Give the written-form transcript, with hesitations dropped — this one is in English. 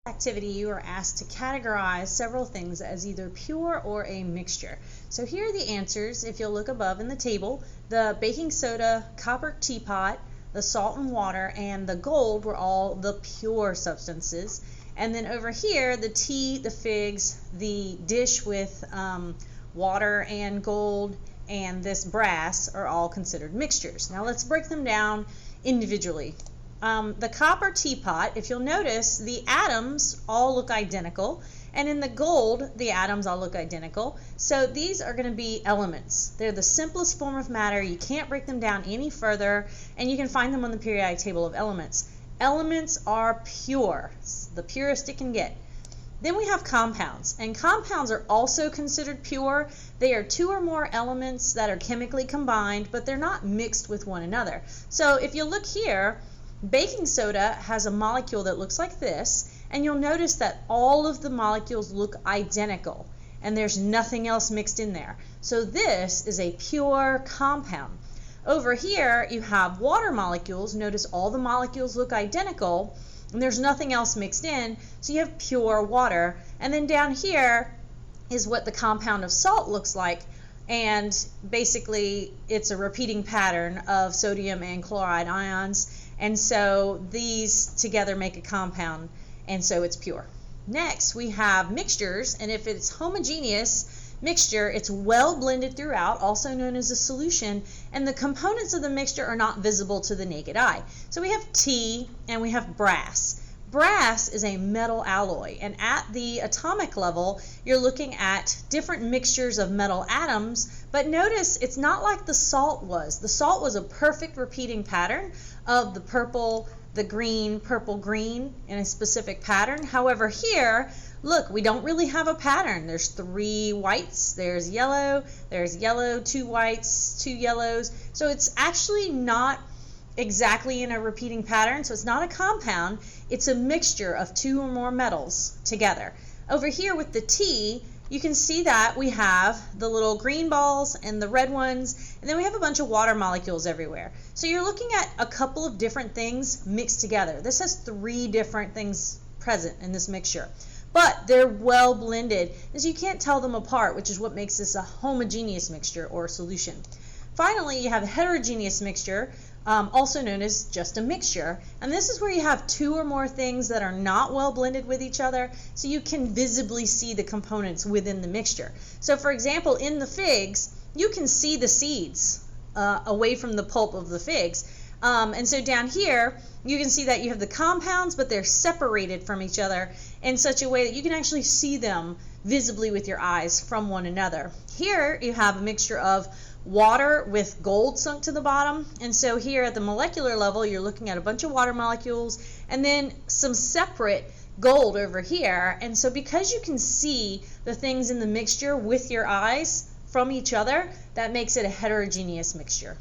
Activity, you are asked to categorize several things as either pure or a mixture. So here are the answers. If you'll look above in the table, the baking soda, copper teapot, the salt and water, and the gold were all the pure substances. And then over here, the tea, the figs, the dish with water and gold, and this brass are all considered mixtures. Now let's break them down individually. The copper teapot, if you'll notice, the atoms all look identical, and in the gold, the atoms all look identical. So these are going to be elements. They're the simplest form of matter. You can't break them down any further, and you can find them on the periodic table of elements. Elements are pure, the purest it can get. Then we have compounds, and compounds are also considered pure. They are two or more elements that are chemically combined, but they're not mixed with one another. So if you look here, baking soda has a molecule that looks like this, and you'll notice that all of the molecules look identical, and there's nothing else mixed in there. So this is a pure compound. Over here, you have water molecules. Notice all the molecules look identical, and there's nothing else mixed in, so you have pure water. And then down here is what the compound of salt looks like, and basically it's a repeating pattern of sodium and chloride ions. And so these together make a compound, and so it's pure. Next, we have mixtures, and if it's homogeneous mixture, it's well blended throughout, also known as a solution, and the components of the mixture are not visible to the naked eye. So we have tea and we have brass. Brass is a metal alloy, and at the atomic level, you're looking at different mixtures of metal atoms, but notice it's not like the salt was. The salt was a perfect repeating pattern of the purple, the green, purple, green in a specific pattern. However, here, look, we don't really have a pattern. There's 3 whites, there's yellow, two whites, 2 yellows. So it's actually not exactly in a repeating pattern, so it's not a compound. It's a mixture of 2 or more metals together. Over here with the tea, you can see that we have the little green balls and the red ones, and then we have a bunch of water molecules everywhere. So you're looking at a couple of different things mixed together. This has 3 different things present in this mixture, but they're well blended, and so you can't tell them apart, which is what makes this a homogeneous mixture or solution. Finally, you have a heterogeneous mixture, also known as just a mixture, and this is where you have 2 or more things that are not well blended with each other, so you can visibly see the components within the mixture. So for example, in the figs, you can see the seeds away from the pulp of the figs, and so down here you can see that you have the compounds, but they're separated from each other in such a way that you can actually see them visibly with your eyes from one another. Here you have a mixture of water with gold sunk to the bottom, and so here at the molecular level you're looking at a bunch of water molecules and then some separate gold over here, and so because you can see the things in the mixture with your eyes from each other, that makes it a heterogeneous mixture.